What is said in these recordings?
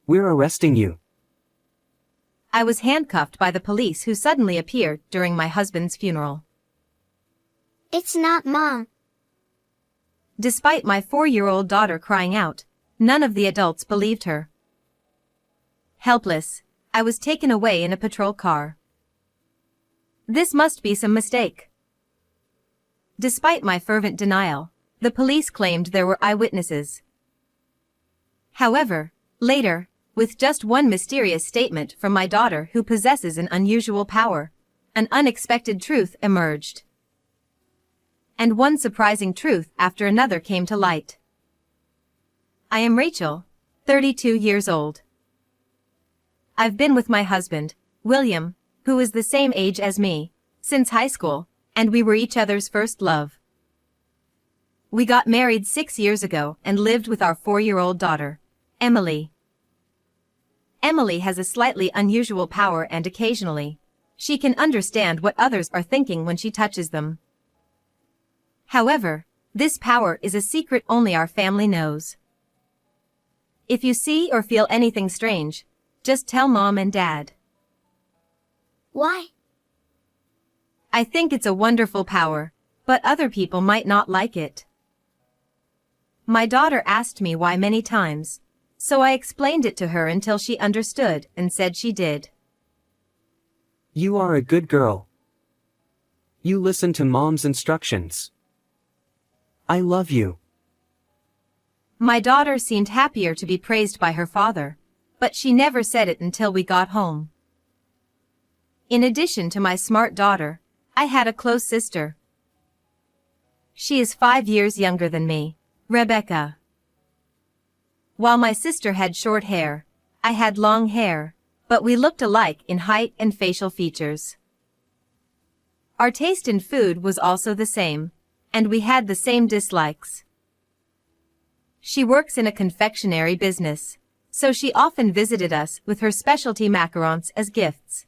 We're arresting you. I was handcuffed by the police who suddenly appeared during my husband's funeral. It's not Mom. Despite my 4-year-old daughter crying out, none of the adults believed her. Helpless, I was taken away in a patrol car. This must be some mistake. Despite my fervent denial, the police claimed there were eyewitnesses. However, later, with just one mysterious statement from my daughter who possesses an unusual power, an unexpected truth emerged. And one surprising truth after another came to light. I am Rachel, 32 years old. I've been with my husband, William, who is the same age as me, since high school, and we were each other's first love. We got married 6 years ago and lived with our 4-year-old daughter, Emily. Emily has a slightly unusual power and occasionally, she can understand what others are thinking when she touches them. However, this power is a secret only our family knows. If you see or feel anything strange, just tell Mom and Dad. Why? I think it's a wonderful power, but other people might not like it. My daughter asked me why many times, so I explained it to her until she understood and said she did. You are a good girl. You listen to Mom's instructions. I love you. My daughter seemed happier to be praised by her father, but she never said it until we got home. In addition to my smart daughter, I had a close sister. She is 5 years younger than me, Rebecca. While my sister had short hair, I had long hair, but we looked alike in height and facial features. Our taste in food was also the same, and we had the same dislikes. She works in a confectionery business, so she often visited us with her specialty macarons as gifts.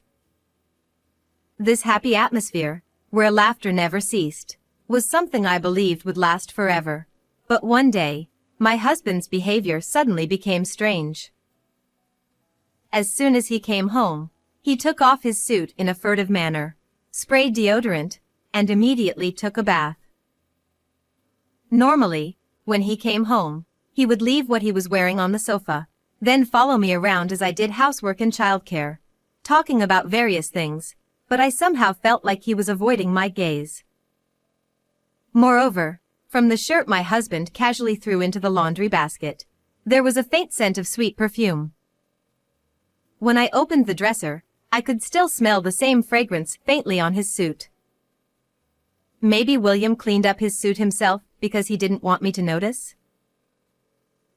This happy atmosphere, where laughter never ceased, was something I believed would last forever. But one day, my husband's behavior suddenly became strange. As soon as he came home, he took off his suit in a furtive manner, sprayed deodorant, and immediately took a bath. Normally, when he came home, he would leave what he was wearing on the sofa, then follow me around as I did housework and childcare, talking about various things, but I somehow felt like he was avoiding my gaze. Moreover, from the shirt my husband casually threw into the laundry basket, there was a faint scent of sweet perfume. When I opened the dresser, I could still smell the same fragrance faintly on his suit. Maybe William cleaned up his suit himself because he didn't want me to notice?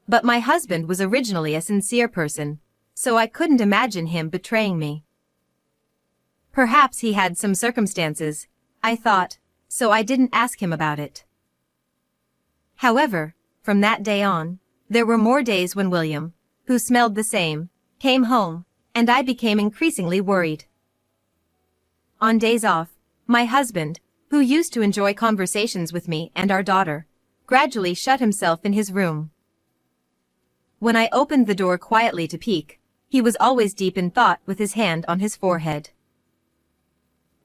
But my husband was originally a sincere person, so I couldn't imagine him betraying me. Perhaps he had some circumstances, I thought, so I didn't ask him about it. However, from that day on, there were more days when William, who smelled the same, came home, and I became increasingly worried. On days off, my husband, who used to enjoy conversations with me and our daughter, gradually shut himself in his room. When I opened the door quietly to peek, he was always deep in thought with his hand on his forehead.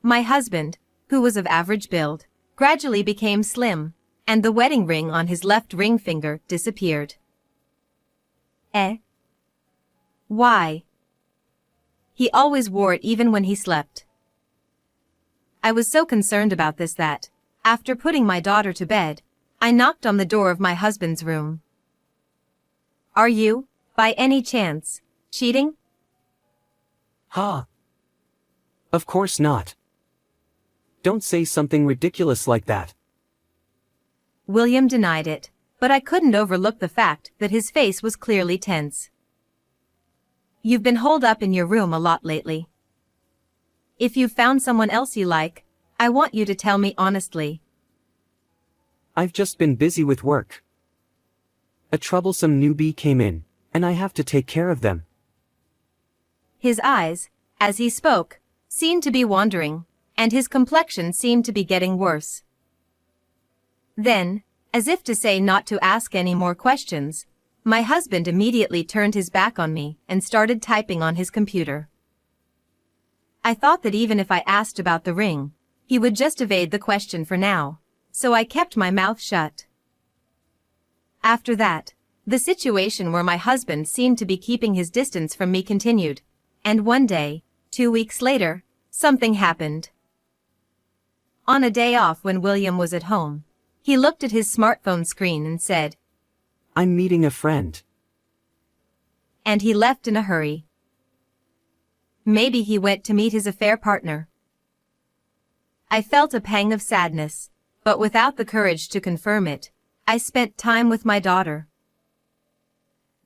My husband, who was of average build, gradually became slim, and the wedding ring on his left ring finger disappeared. Why? He always wore it even when he slept. I was so concerned about this that, after putting my daughter to bed, I knocked on the door of my husband's room. Are you, by any chance, cheating? Ha! Of course not. Don't say something ridiculous like that. William denied it, but I couldn't overlook the fact that his face was clearly tense. You've been holed up in your room a lot lately. If you've found someone else you like, I want you to tell me honestly. I've just been busy with work. A troublesome newbie came in, and I have to take care of them. His eyes, as he spoke, seemed to be wandering, and his complexion seemed to be getting worse. Then, as if to say not to ask any more questions, My husband immediately turned his back on me and started typing on his computer. I thought that even if I asked about the ring, he would just evade the question for now, so I kept my mouth shut. After that, the situation where my husband seemed to be keeping his distance from me continued, and one day, 2 weeks later, something happened. On a day off when William was at home, he looked at his smartphone screen and said, "I'm meeting a friend." and he left in a hurry. Maybe he went to meet his affair partner. I felt a pang of sadness, but without the courage to confirm it. I spent time with my daughter.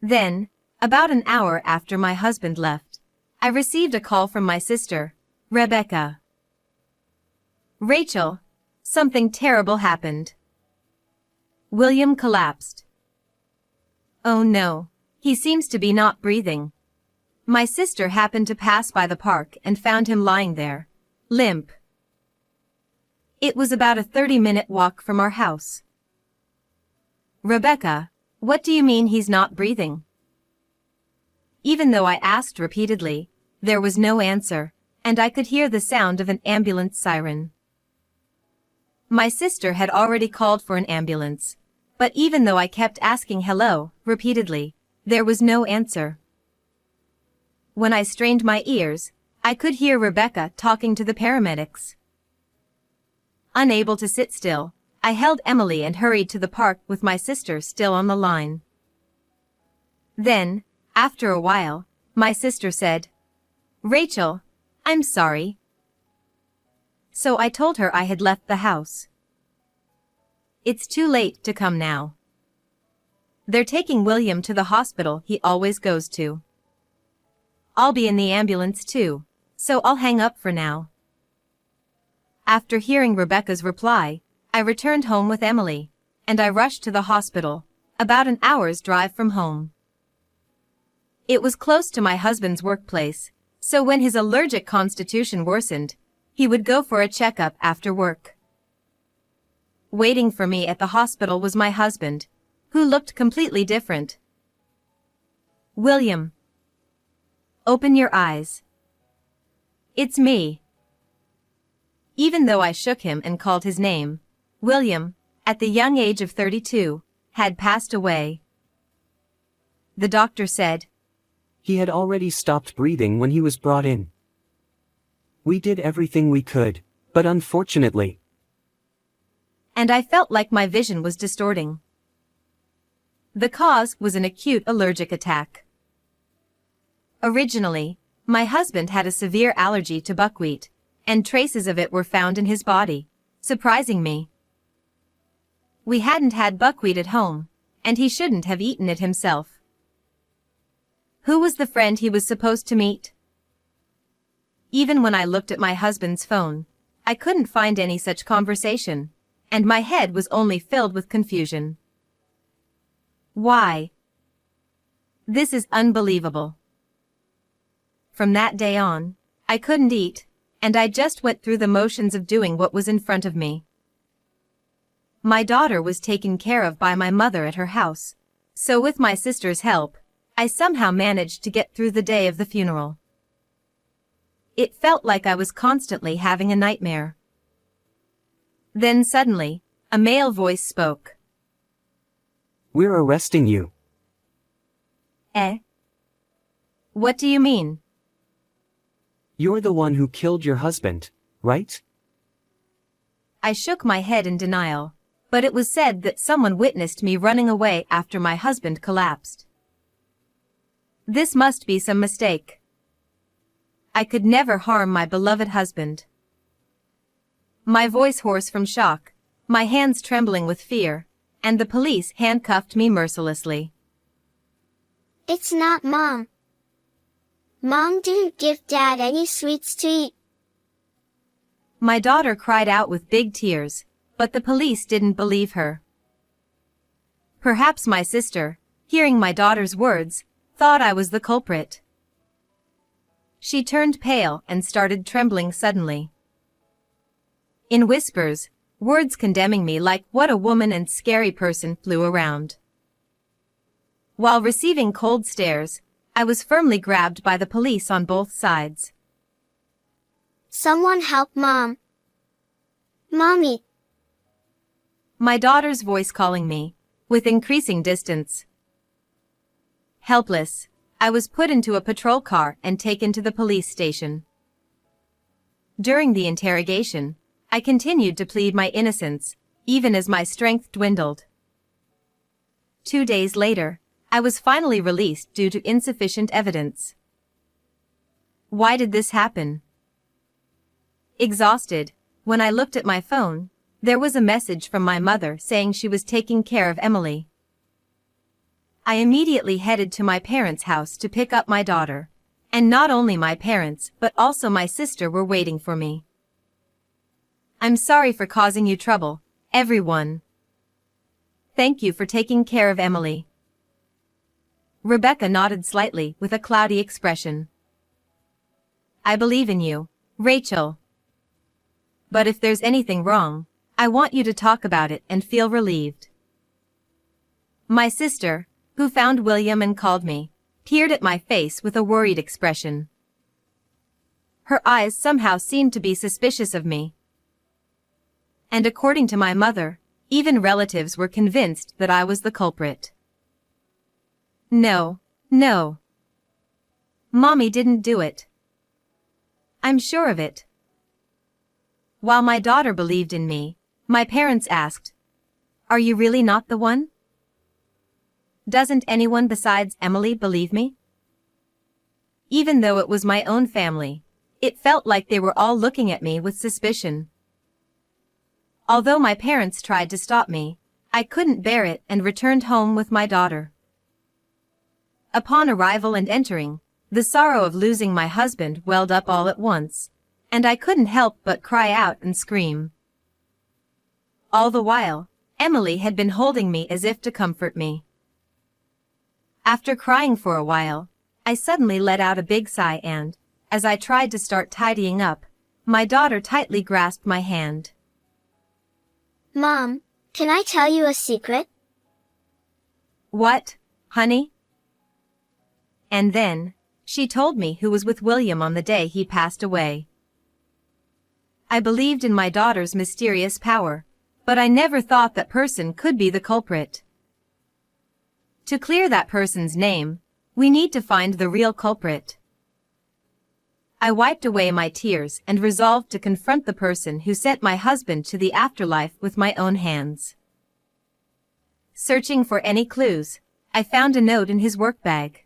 Then, about an hour after my husband left, I received a call from my sister, Rebecca. "Rachel, something terrible happened. William collapsed." "Oh no, he seems to be not breathing." My sister happened to pass by the park and found him lying there, limp. It was about a 30-minute walk from our house. "Rebecca, what do you mean he's not breathing?" Even though I asked repeatedly, there was no answer, and I could hear the sound of an ambulance siren. My sister had already called for an ambulance, but even though I kept asking hello repeatedly, there was no answer. When I strained my ears, I could hear Rebecca talking to the paramedics. Unable to sit still, I held Emily and hurried to the park with my sister still on the line. Then, after a while, my sister said, "Rachel, I'm sorry." So I told her I had left the house. "It's too late to come now. They're taking William to the hospital he always goes to. I'll be in the ambulance too, so I'll hang up for now." After hearing Rebecca's reply, I returned home with Emily, and I rushed to the hospital, about an hour's drive from home. It was close to my husband's workplace, so when his allergic constitution worsened, he would go for a checkup after work. Waiting for me at the hospital was my husband, who looked completely different. "William, open your eyes. It's me." Even though I shook him and called his name, William, at the young age of 32, had passed away. The doctor said, He had already stopped breathing when he was brought in. We did everything we could, but unfortunately. And I felt like my vision was distorting. The cause was an acute allergic attack. Originally, my husband had a severe allergy to buckwheat, and traces of it were found in his body, surprising me. We hadn't had buckwheat at home, and he shouldn't have eaten it himself. Who was the friend he was supposed to meet? Even when I looked at my husband's phone, I couldn't find any such conversation, and my head was only filled with confusion. Why? This is unbelievable. From that day on, I couldn't eat, and I just went through the motions of doing what was in front of me. My daughter was taken care of by my mother at her house, so with my sister's help, I somehow managed to get through the day of the funeral. It felt like I was constantly having a nightmare. Then suddenly, a male voice spoke. "We're arresting you." Eh? What do you mean? You're the one who killed your husband, right? I shook my head in denial, but it was said that someone witnessed me running away after my husband collapsed. This must be some mistake. I could never harm my beloved husband. My voice hoarse from shock, my hands trembling with fear, and the police handcuffed me mercilessly. It's not Mom. Mom didn't give Dad any sweets to eat. My daughter cried out with big tears, but the police didn't believe her. Perhaps my sister, hearing my daughter's words, thought I was the culprit. She turned pale and started trembling suddenly. In whispers, words condemning me like what a woman and scary person flew around. While receiving cold stares, I was firmly grabbed by the police on both sides. Someone help Mom. Mommy. My daughter's voice calling me, with increasing distance. Helpless, I was put into a patrol car and taken to the police station. During the interrogation, I continued to plead my innocence, even as my strength dwindled. 2 days later, I was finally released due to insufficient evidence. Why did this happen? Exhausted, when I looked at my phone, there was a message from my mother saying she was taking care of Emily. I immediately headed to my parents' house to pick up my daughter, and not only my parents but also my sister were waiting for me. I'm sorry for causing you trouble, everyone. Thank you for taking care of Emily. Rebecca nodded slightly with a cloudy expression. I believe in you, Rachel. But if there's anything wrong, I want you to talk about it and feel relieved. My sister, who found William and called me, peered at my face with a worried expression. Her eyes somehow seemed to be suspicious of me. And according to my mother, even relatives were convinced that I was the culprit. No. Mommy didn't do it. I'm sure of it. While my daughter believed in me, my parents asked, "Are you really not the one? Doesn't anyone besides Emily believe me?" Even though it was my own family, it felt like they were all looking at me with suspicion. Although my parents tried to stop me, I couldn't bear it and returned home with my daughter. Upon arrival and entering, the sorrow of losing my husband welled up all at once, and I couldn't help but cry out and scream. All the while, Emily had been holding me as if to comfort me. After crying for a while, I suddenly let out a big sigh and, as I tried to start tidying up, my daughter tightly grasped my hand. Mom, can I tell you a secret? What, honey? And then, she told me who was with William on the day he passed away. I believed in my daughter's mysterious power, but I never thought that person could be the culprit. To clear that person's name, we need to find the real culprit. I wiped away my tears and resolved to confront the person who sent my husband to the afterlife with my own hands. Searching for any clues, I found a note in his work bag.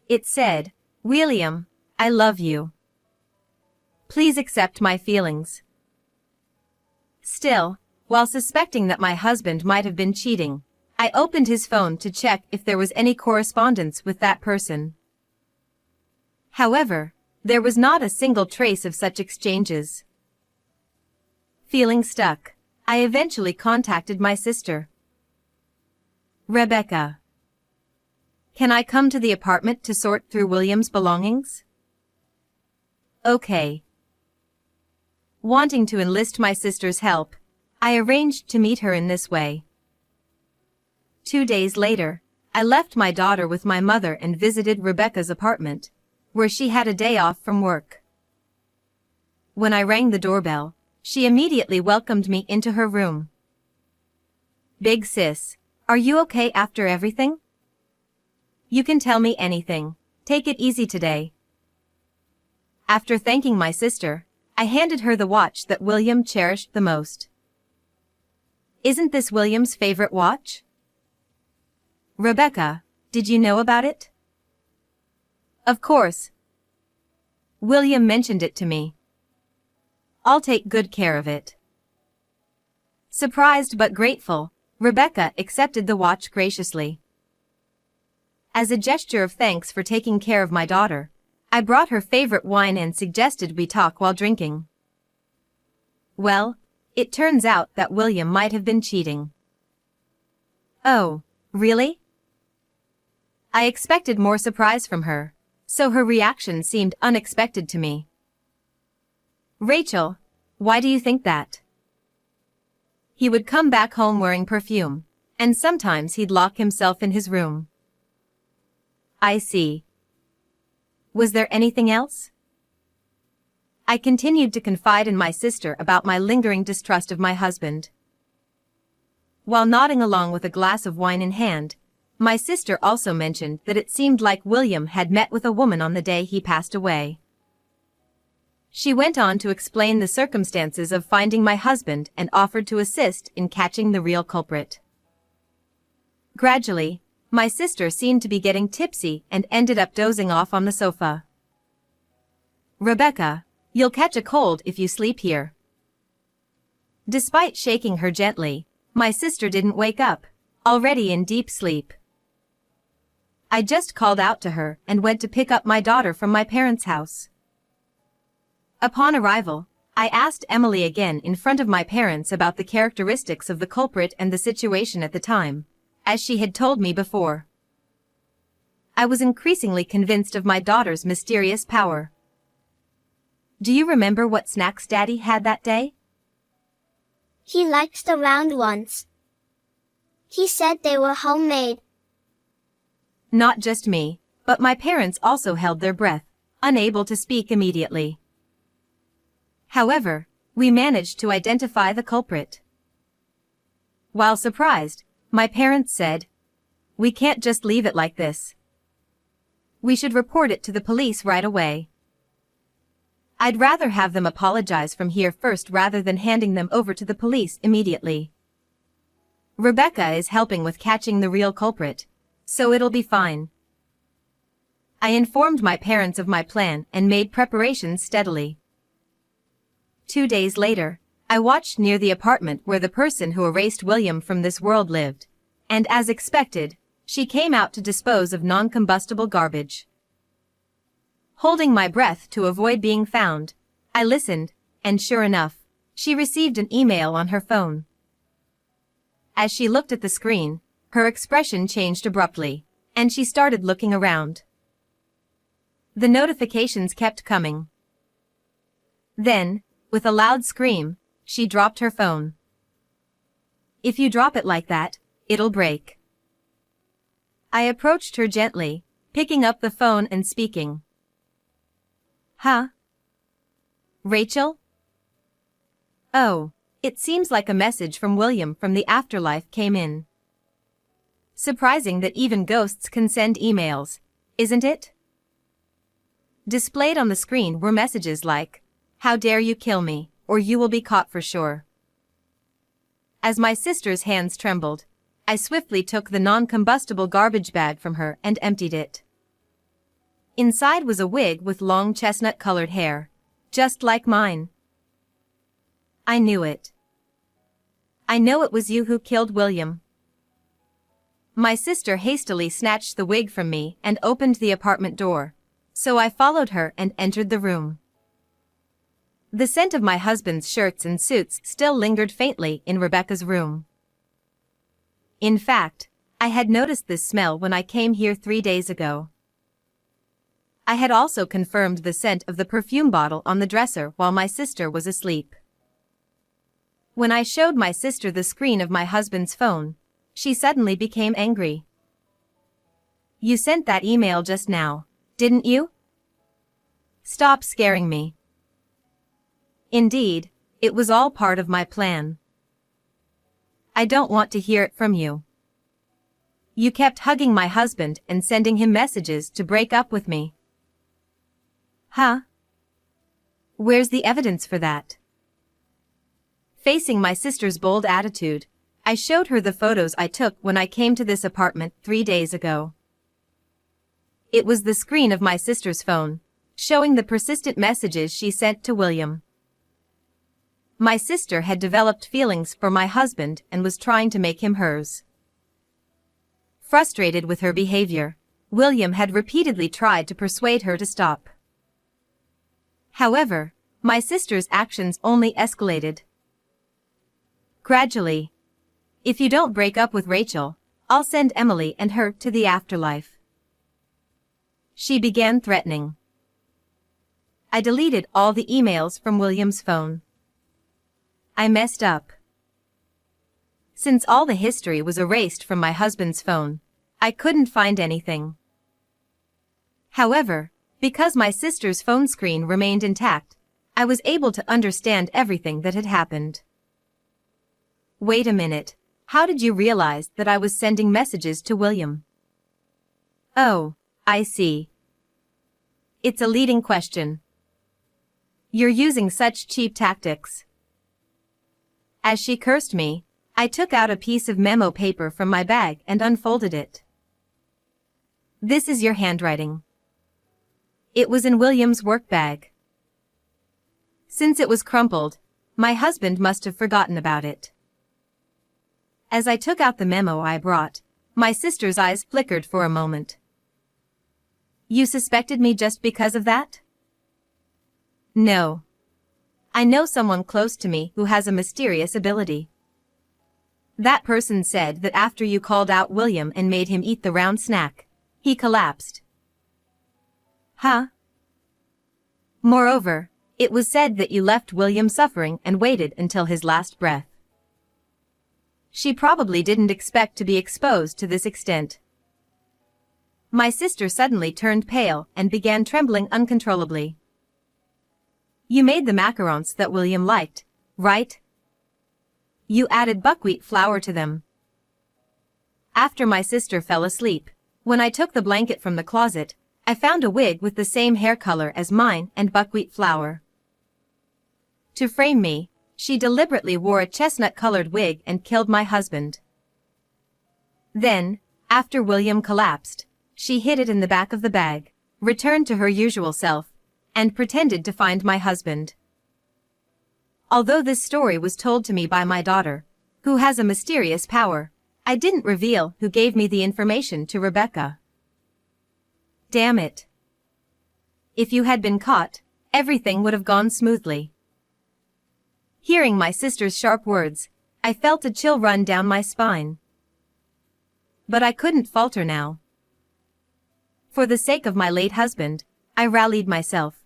It said, "William, I love you. Please accept my feelings." Still, while suspecting that my husband might have been cheating, I opened his phone to check if there was any correspondence with that person. However, there was not a single trace of such exchanges. Feeling stuck, I eventually contacted my sister. "Rebecca, can I come to the apartment to sort through William's belongings?" "Okay." Wanting to enlist my sister's help, I arranged to meet her in this way. 2 days later, I left my daughter with my mother and visited Rebecca's apartment, where she had a day off from work. When I rang the doorbell, she immediately welcomed me into her room. "Big sis, are you okay after everything? You can tell me anything. Take it easy today." After thanking my sister, I handed her the watch that William cherished the most. "Isn't this William's favorite watch?" "Rebecca, did you know about it?" "Of course. William mentioned it to me. I'll take good care of it." Surprised but grateful, Rebecca accepted the watch graciously. As a gesture of thanks for taking care of my daughter, I brought her favorite wine and suggested we talk while drinking. Well, it turns out that William might have been cheating. "Oh, really?" I expected more surprise from her, so her reaction seemed unexpected to me. "Rachel, why do you think that?" He would come back home wearing perfume, and sometimes he'd lock himself in his room. I see. Was there anything else? I continued to confide in my sister about my lingering distrust of my husband. While nodding along with a glass of wine in hand, my sister also mentioned that it seemed like William had met with a woman on the day he passed away. She went on to explain the circumstances of finding my husband and offered to assist in catching the real culprit. Gradually, my sister seemed to be getting tipsy and ended up dozing off on the sofa. "Rebecca, you'll catch a cold if you sleep here." Despite shaking her gently, my sister didn't wake up, already in deep sleep. I just called out to her and went to pick up my daughter from my parents' house. Upon arrival, I asked Emily again in front of my parents about the characteristics of the culprit and the situation at the time, as she had told me before. I was increasingly convinced of my daughter's mysterious power. "Do you remember what snacks Daddy had that day?" He likes the round ones. He said they were homemade. Not just me, but my parents also held their breath, unable to speak immediately. However, we managed to identify the culprit. While surprised, my parents said, "We can't just leave it like this. We should report it to the police right away. I'd rather have them apologize from here first rather than handing them over to the police immediately. Rebecca is helping with catching the real culprit, so it'll be fine." I informed my parents of my plan and made preparations steadily. 2 days later, I watched near the apartment where the person who erased William from this world lived, and as expected, she came out to dispose of non-combustible garbage. Holding my breath to avoid being found, I listened, and sure enough, she received an email on her phone. As she looked at the screen, her expression changed abruptly, and she started looking around. The notifications kept coming. Then, with a loud scream, she dropped her phone. "If you drop it like that, it'll break." I approached her gently, picking up the phone and speaking. "Huh? Rachel? Oh, it seems like a message from William from the afterlife came in. Surprising that even ghosts can send emails, isn't it?" Displayed on the screen were messages like, "How dare you kill me, or you will be caught for sure." As my sister's hands trembled, I swiftly took the non-combustible garbage bag from her and emptied it. Inside was a wig with long chestnut-colored hair, just like mine. I knew it. "I know it was you who killed William." My sister hastily snatched the wig from me and opened the apartment door, so I followed her and entered the room. The scent of my husband's shirts and suits still lingered faintly in Rebecca's room. In fact, I had noticed this smell when I came here 3 days ago. I had also confirmed the scent of the perfume bottle on the dresser while my sister was asleep. When I showed my sister the screen of my husband's phone, she suddenly became angry. "You sent that email just now, didn't you? Stop scaring me." "Indeed, it was all part of my plan." "I don't want to hear it from you. You kept hugging my husband and sending him messages to break up with me." "Huh? Where's the evidence for that?" Facing my sister's bold attitude, I showed her the photos I took when I came to this apartment 3 days ago. It was the screen of my sister's phone, showing the persistent messages she sent to William. My sister had developed feelings for my husband and was trying to make him hers. Frustrated with her behavior, William had repeatedly tried to persuade her to stop. However, my sister's actions only escalated. Gradually, "If you don't break up with Rachel, I'll send Emily and her to the afterlife," she began threatening. I deleted all the emails from William's phone. I messed up. Since all the history was erased from my husband's phone, I couldn't find anything. However, because my sister's phone screen remained intact, I was able to understand everything that had happened. Wait a minute, how did you realize that I was sending messages to William? Oh, I see. It's a leading question. You're using such cheap tactics. As she cursed me, I took out a piece of memo paper from my bag and unfolded it. This is your handwriting. It was in William's work bag. Since it was crumpled, my husband must have forgotten about it. As I took out the memo I brought, my sister's eyes flickered for a moment. You suspected me just because of that? No. I know someone close to me who has a mysterious ability. That person said that after you called out William and made him eat the round snack, he collapsed. Huh? Moreover, it was said that you left William suffering and waited until his last breath. She probably didn't expect to be exposed to this extent. My sister suddenly turned pale and began trembling uncontrollably. You made the macarons that William liked, right? You added buckwheat flour to them. After my sister fell asleep, when I took the blanket from the closet, I found a wig with the same hair color as mine and buckwheat flour. To frame me, she deliberately wore a chestnut-colored wig and killed my husband. Then, after William collapsed, she hid it in the back of the bag, returned to her usual self, and pretended to find my husband. Although this story was told to me by my daughter, who has a mysterious power, I didn't reveal who gave me the information to Rebecca. Damn it. If you had been caught, everything would have gone smoothly. Hearing my sister's sharp words, I felt a chill run down my spine. But I couldn't falter now. For the sake of my late husband, I rallied myself.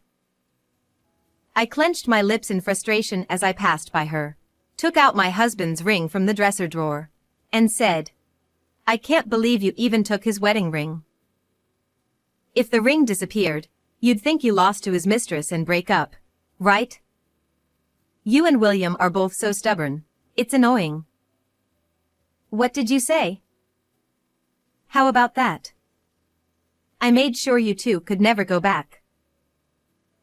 I clenched my lips in frustration as I passed by her, took out my husband's ring from the dresser drawer, and said, I can't believe you even took his wedding ring. If the ring disappeared, you'd think you lost to his mistress and break up, right? You and William are both so stubborn, it's annoying. What did you say? How about that? I made sure you two could never go back.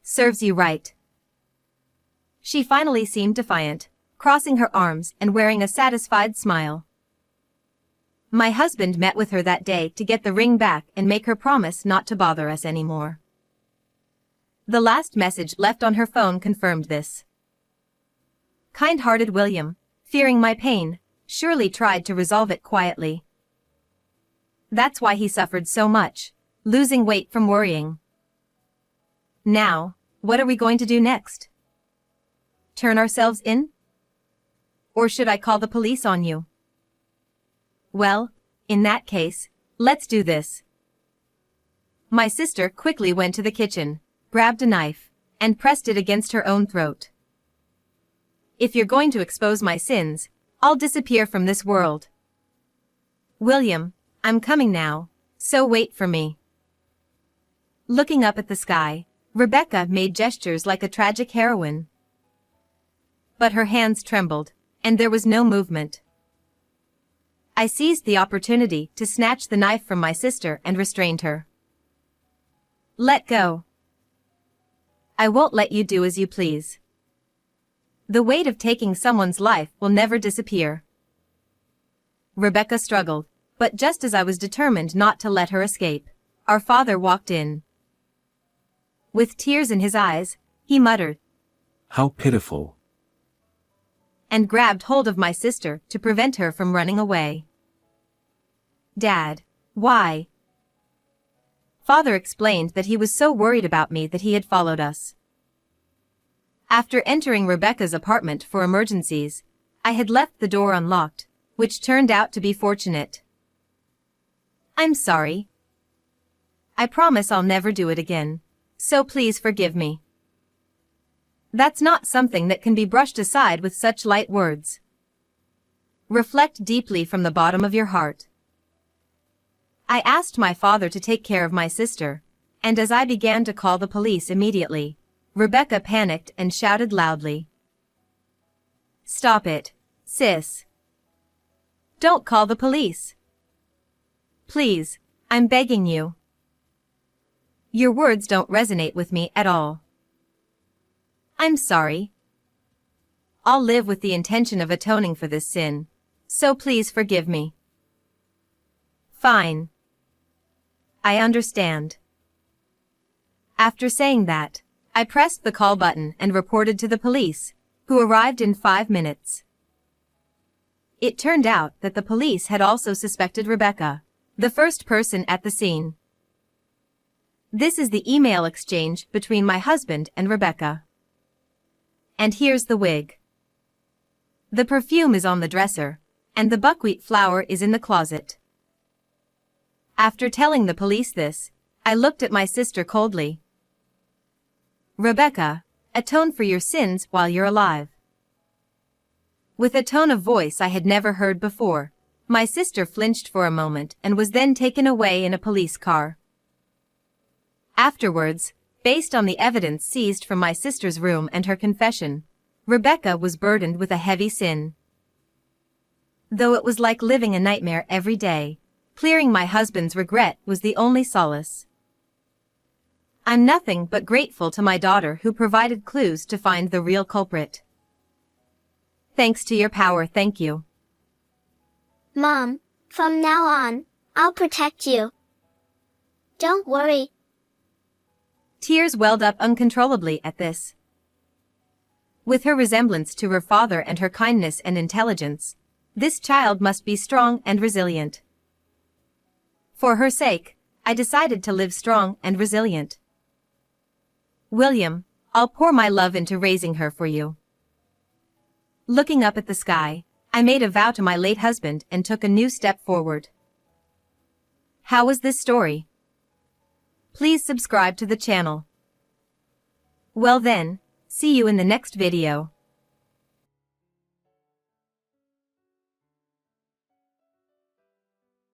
Serves you right. She finally seemed defiant, crossing her arms and wearing a satisfied smile. My husband met with her that day to get the ring back and make her promise not to bother us anymore. The last message left on her phone confirmed this. Kind-hearted William, fearing my pain, surely tried to resolve it quietly. That's why he suffered so much, losing weight from worrying. Now, what are we going to do next? Turn ourselves in? Or should I call the police on you? Well, in that case, let's do this. My sister quickly went to the kitchen, grabbed a knife, and pressed it against her own throat. If you're going to expose my sins, I'll disappear from this world. William, I'm coming now, so wait for me. Looking up at the sky, Rebecca made gestures like a tragic heroine. But her hands trembled, and there was no movement. I seized the opportunity to snatch the knife from my sister and restrained her. Let go. I won't let you do as you please. The weight of taking someone's life will never disappear. Rebecca struggled, but just as I was determined not to let her escape, our father walked in. With tears in his eyes, he muttered, How pitiful. And grabbed hold of my sister to prevent her from running away. Dad, why? Father explained that he was so worried about me that he had followed us. After entering Rebecca's apartment for emergencies, I had left the door unlocked, which turned out to be fortunate. I'm sorry. I promise I'll never do it again, so please forgive me. That's not something that can be brushed aside with such light words. Reflect deeply from the bottom of your heart. I asked my father to take care of my sister, and as I began to call the police immediately, Rebecca panicked and shouted loudly. "Stop it, sis. Don't call the police. Please, I'm begging you. Your words don't resonate with me at all. I'm sorry. I'll live with the intention of atoning for this sin, so please forgive me." "Fine. I understand." After saying that, I pressed the call button and reported to the police, who arrived in 5 minutes. It turned out that the police had also suspected Rebecca, the first person at the scene. This is the email exchange between my husband and Rebecca. And here's the wig. The perfume is on the dresser, and the buckwheat flour is in the closet. After telling the police this, I looked at my sister coldly. "Rebecca, atone for your sins while you're alive." With a tone of voice I had never heard before, my sister flinched for a moment and was then taken away in a police car. Afterwards, based on the evidence seized from my sister's room and her confession, Rebecca was burdened with a heavy sin. Though it was like living a nightmare every day, clearing my husband's regret was the only solace. I'm nothing but grateful to my daughter who provided clues to find the real culprit. Thanks to your power, thank you. Mom, from now on, I'll protect you. Don't worry. Tears welled up uncontrollably at this. With her resemblance to her father and her kindness and intelligence, this child must be strong and resilient. For her sake, I decided to live strong and resilient. William, I'll pour my love into raising her for you. Looking up at the sky, I made a vow to my late husband and took a new step forward. How was this story? Please subscribe to the channel. Well then, see you in the next video.